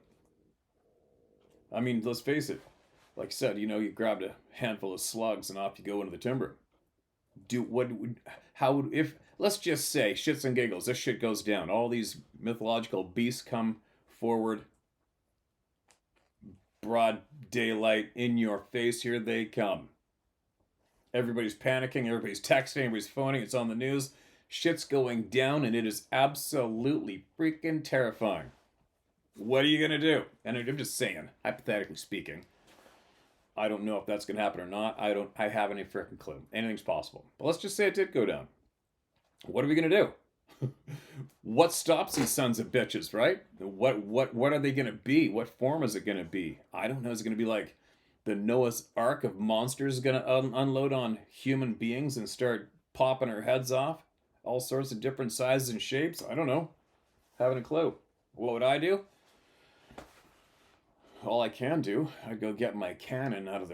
I mean, let's face it. Like I said, you grabbed a handful of slugs and off you go into the timber. If let's just say, shits and giggles, this shit goes down. All these mythological beasts come forward. Broad daylight, in your face, here they come. Everybody's panicking, everybody's texting, everybody's phoning, it's on the news. Shit's going down and it is absolutely freaking terrifying. What are you going to do? And I'm just saying, hypothetically speaking, I don't know if that's going to happen or not. I have any freaking clue. Anything's possible. But let's just say it did go down. What are we going to do? What stops these sons of bitches, right? What are they going to be? What form is it going to be? I don't know. Is it going to be like the Noah's Ark of monsters going to unload on human beings and start popping our heads off? All sorts of different sizes and shapes? I don't know. Haven't a clue. What would I do? All I can do, I'd go get my cannon out of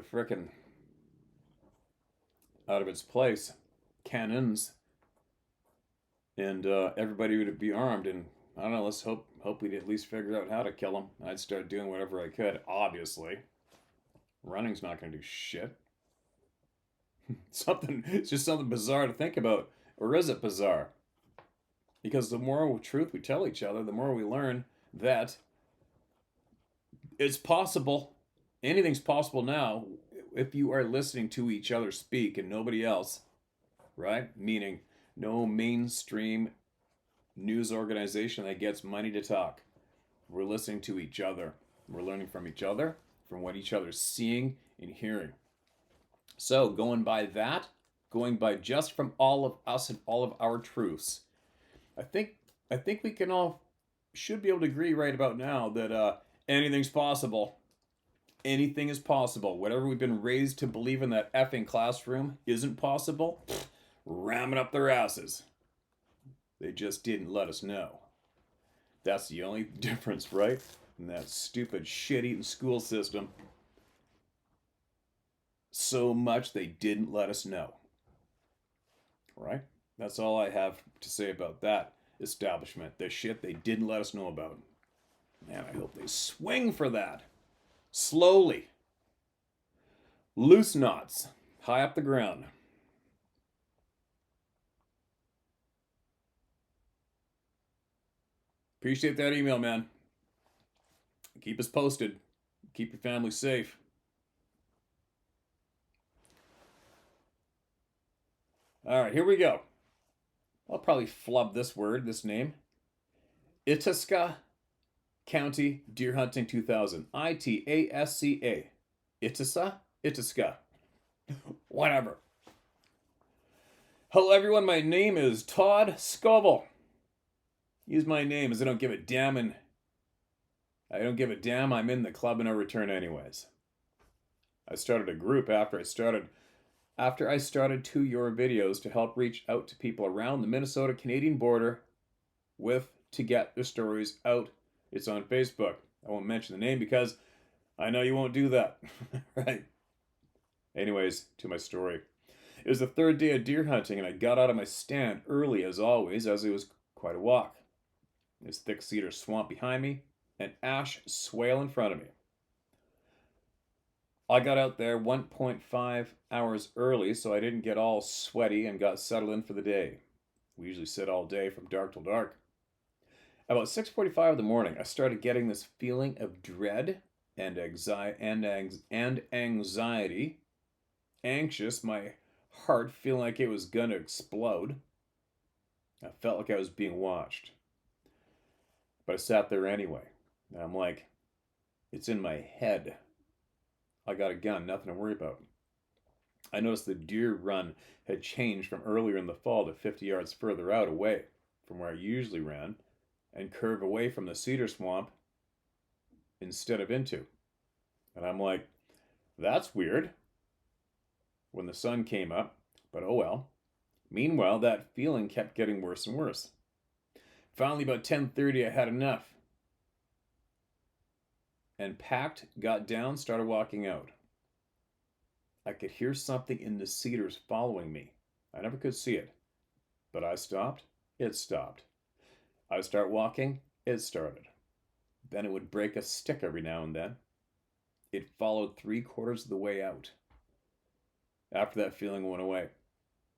its place. Cannons. And everybody would be armed, and I don't know, let's hope we'd at least figure out how to kill them. I'd start doing whatever I could, obviously. Running's not going to do shit. It's just something bizarre to think about. Or is it bizarre? Because the more truth we tell each other, the more we learn that it's possible. Anything's possible now if you are listening to each other speak and nobody else, right? Meaning no mainstream news organization that gets money to talk. We're listening to each other. We're learning from each other, from what each other's seeing and hearing. So going by just from all of us and all of our truths, I think we can all should be able to agree right about now that anything's possible. Anything is possible. Whatever we've been raised to believe in that effing classroom isn't possible. Ram it up their asses. They just didn't let us know. That's the only difference, right? In that stupid shit-eating school system. So much they didn't let us know. Right? That's all I have to say about that establishment. The shit they didn't let us know about. Man, I hope they swing for that. Slowly. Loose knots. High up the ground. Appreciate that email, man. Keep us posted. Keep your family safe. All right, here we go. I'll probably flub this name. Itasca County Deer Hunting 2000. Itasca. Itasca. Whatever. Hello, everyone. My name is Todd Scoville. Use my name as I don't give a damn, and I don't give a damn. I'm in the club and I return anyways. I started a group after I started 2 your videos to help reach out to people around the Minnesota-Canadian border with to get the stories out. It's on Facebook. I won't mention the name because I know you won't do that. Right? Anyways, to my story. It was the third day of deer hunting, and I got out of my stand early as always, as it was quite a walk. There's thick cedar swamp behind me, and ash swale in front of me. I got out there 1.5 hours early, so I didn't get all sweaty and got settled in for the day. We usually sit all day from dark till dark. About 6:45 in the morning, I started getting this feeling of dread and anxiety. Anxious, my heart feeling like it was going to explode. I felt like I was being watched. But I sat there anyway. And I'm like, it's in my head. I got a gun, nothing to worry about. I noticed the deer run had changed from earlier in the fall to 50 yards further out away from where I usually ran and curve away from the cedar swamp instead of into. And I'm like, that's weird. When the sun came up, but oh well. Meanwhile, that feeling kept getting worse and worse. Finally, about 10:30, I had enough. And packed, got down, started walking out. I could hear something in the cedars following me. I never could see it. But I stopped, it stopped. I start walking, it started. Then it would break a stick every now and then. It followed 3/4 of the way out. After that feeling went away,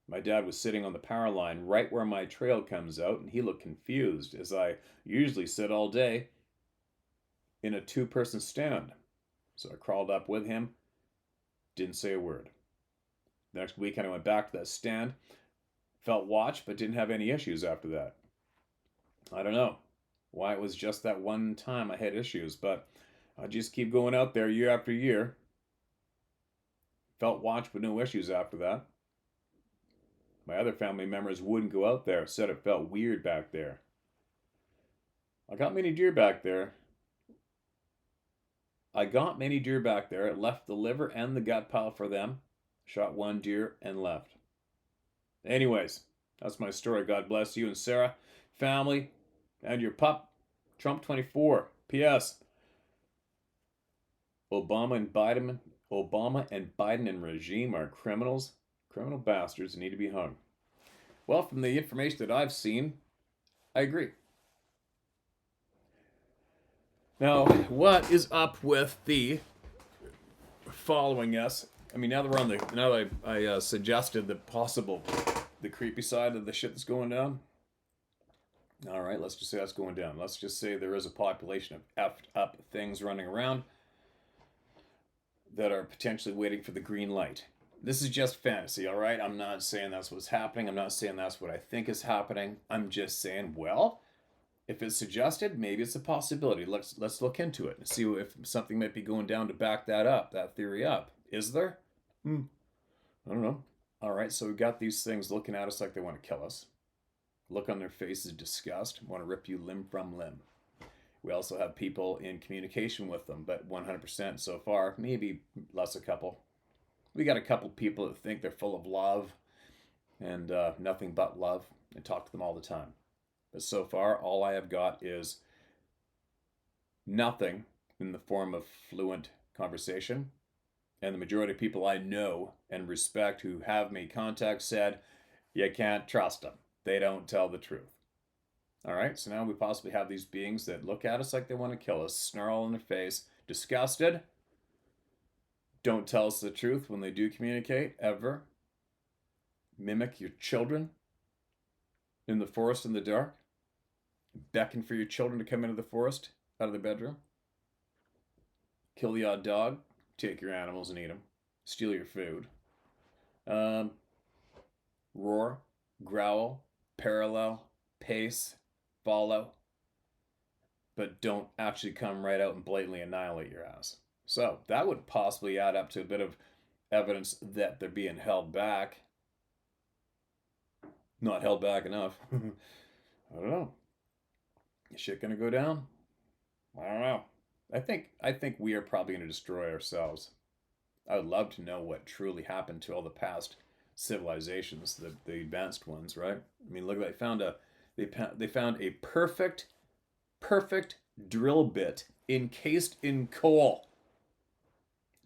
my dad was sitting on the power line right where my trail comes out, and he looked confused, as I usually sit all day in a 2-person stand. So I crawled up with him, didn't say a word. The next weekend I went back to that stand, felt watched, but didn't have any issues after that. I don't know why it was just that one time I had issues, but I just keep going out there year after year. Felt watched, but no issues after that. My other family members wouldn't go out there, said it felt weird back there. I got many deer back there. It left the liver and the gut pile for them. Shot 1 deer and left. Anyways, that's my story. God bless you and Sarah, family, and your pup, Trump 24. P.S. Obama and Biden and regime are criminals. Criminal bastards need to be hung. Well, from the information that I've seen, I agree. Now, what is up with the following us? I mean, now that I suggested the creepy side of the shit that's going down. All right, let's just say that's going down. Let's just say there is a population of effed up things running around that are potentially waiting for the green light. This is just fantasy, all right? I'm not saying that's what's happening. I'm not saying that's what I think is happening. I'm just saying, well, if it's suggested, maybe it's a possibility. Let's look into it and see if something might be going down to back that theory up. Is there? I don't know. All right, so we've got these things looking at us like they want to kill us. Look on their faces, disgust, want to rip you limb from limb. We also have people in communication with them, but 100% so far, maybe less a couple. We got a couple people that think they're full of love and nothing but love and talk to them all the time. But so far, all I have got is nothing in the form of fluent conversation. And the majority of people I know and respect who have made contact said, you can't trust them. They don't tell the truth. All right, so now we possibly have these beings that look at us like they want to kill us, snarl in their face, disgusted, don't tell us the truth when they do communicate, ever. Mimic your children in the forest in the dark. Beckon for your children to come into the forest out of their bedroom. Kill the odd dog. Take your animals and eat them. Steal your food. Roar, growl, parallel, pace, follow. But don't actually come right out and blatantly annihilate your ass. So that would possibly add up to a bit of evidence that they're being held back. Not held back enough. I don't know. Is shit gonna go down? I don't know. I think we are probably gonna destroy ourselves. I would love to know what truly happened to all the past civilizations, the advanced ones, right? I mean, look, they found They found a perfect drill bit encased in coal.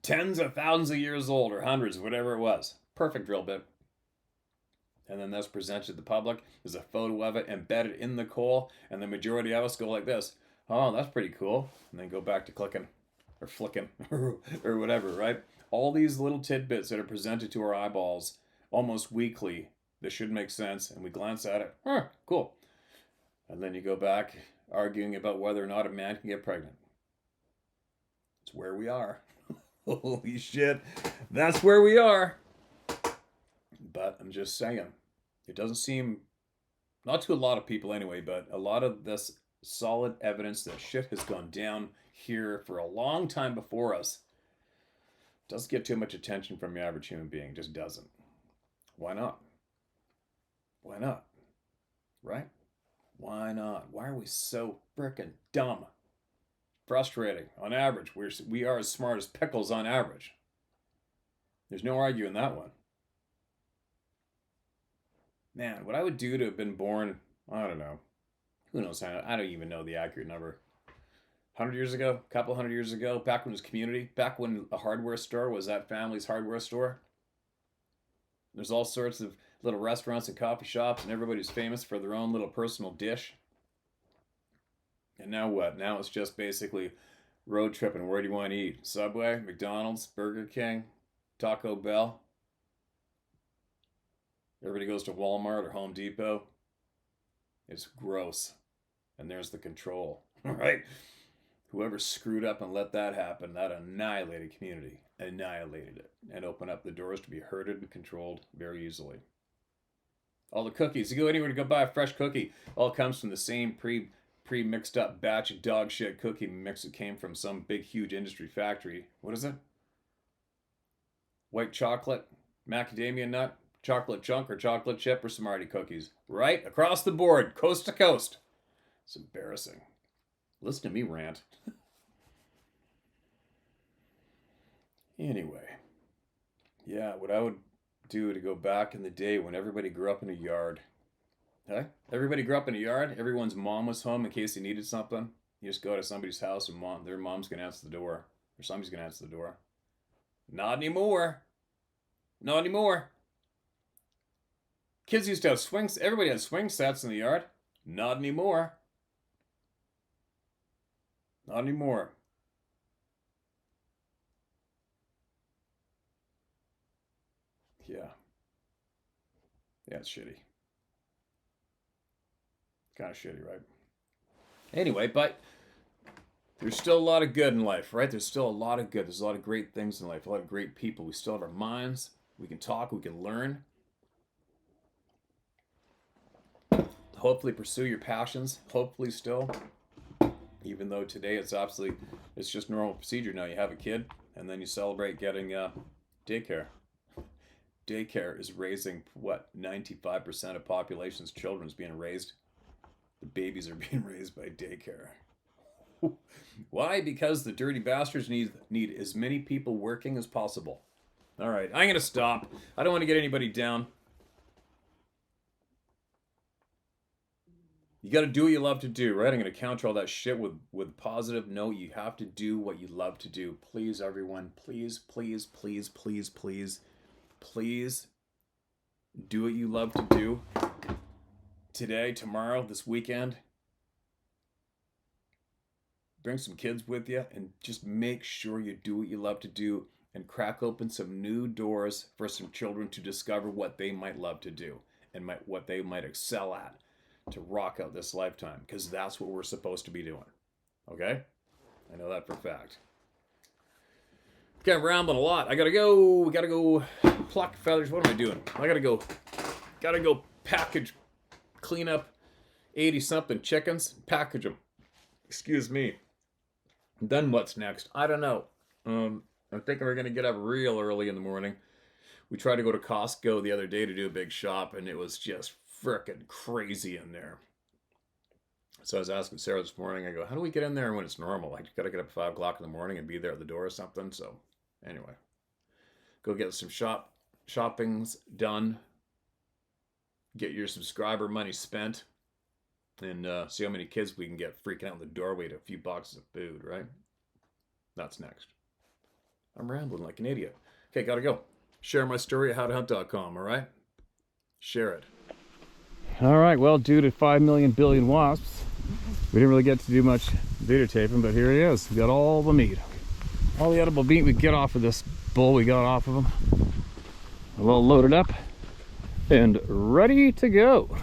Tens of thousands of years old, or hundreds, whatever it was. Perfect drill bit. And then that's presented to the public. There's a photo of it embedded in the coal, and the majority of us go like this. Oh, that's pretty cool. And then go back to clicking or flicking or whatever, right? All these little tidbits that are presented to our eyeballs almost weekly, this should make sense, and we glance at it. Huh, cool. And then you go back arguing about whether or not a man can get pregnant. It's where we are. Holy shit. That's where we are. But I'm just saying, it doesn't seem, not to a lot of people anyway, but a lot of this solid evidence that shit has gone down here for a long time before us doesn't get too much attention from the average human being. Just doesn't. Why not? Why not? Right? Why not? Why are we so frickin' dumb? Frustrating. On average, we are as smart as pickles on average. There's no arguing that one. Man, what I would do to have been born, I don't know. Who knows? I don't even know the accurate number. 100 years ago? A couple hundred years ago? Back when it was community? Back when a hardware store was that family's hardware store? There's all sorts of little restaurants and coffee shops, and everybody's famous for their own little personal dish. And now what? Now it's just basically road tripping. Where do you want to eat? Subway, McDonald's, Burger King, Taco Bell. Everybody goes to Walmart or Home Depot. It's gross. And there's the control, right? Whoever screwed up and let that happen, that annihilated community. Annihilated it. And opened up the doors to be herded and controlled very easily. All the cookies. You go anywhere to go buy a fresh cookie. All comes from the same pre-mixed up batch of dog shit cookie mix that came from some big, huge industry factory. What is it? White chocolate, macadamia nut, chocolate chunk, or chocolate chip, or Smartie cookies. Right across the board, coast to coast. It's embarrassing. Listen to me rant. Anyway. Yeah, what I would do to go back in the day when everybody grew up in a yard. Huh? Everybody grew up in a yard. Everyone's mom was home in case they needed something. You just go to somebody's house and their mom's going to answer the door. Or somebody's going to answer the door. Not anymore. Not anymore. Kids used to have swings. Everybody had swing sets in the yard. Not anymore. Not anymore. Yeah. Yeah, it's shitty. Kind of shitty, right? Anyway, but there's still a lot of good in life, right? There's still a lot of good. There's a lot of great things in life. A lot of great people. We still have our minds. We can talk. We can learn. Hopefully pursue your passions. Hopefully still. Even though today it's just normal procedure now. You have a kid and then you celebrate getting daycare. Daycare is raising, 95% of population's children is being raised. The babies are being raised by daycare. Why? Because the dirty bastards need as many people working as possible. All right, I'm going to stop. I don't want to get anybody down. You got to do what you love to do, right? I'm going to counter all that shit with positive. No, you have to do what you love to do. Please, everyone. Please, please, please, please, please. Please do what you love to do. Today, tomorrow, this weekend. Bring some kids with you and just make sure you do what you love to do and crack open some new doors for some children to discover what they might love to do and what they might excel at to rock out this lifetime, because that's what we're supposed to be doing. Okay? I know that for a fact. Okay, I'm rambling a lot. I gotta go pluck feathers. What am I doing? I gotta go package, clean up 80-something chickens, package them. Excuse me. Then what's next? I don't know. I'm thinking we're gonna get up real early in the morning. We tried to go to Costco the other day to do a big shop, and it was just frickin' crazy in there. So I was asking Sarah this morning, I go, how do we get in there when it's normal? I gotta get up at 5 o'clock in the morning and be there at the door or something. So anyway, go get some shoppings done. Get your subscriber money spent. and see how many kids we can get freaking out in the doorway to a few boxes of food, right? That's next. I'm rambling like an idiot. Okay, gotta go. Share my story at howtohunt.com, all right? Share it. All right, well, due to 5 million billion wasps, we didn't really get to do much videotaping, but here he is. We got all the meat. All the edible meat we get off of this bull, we got off of him. A little loaded up and ready to go.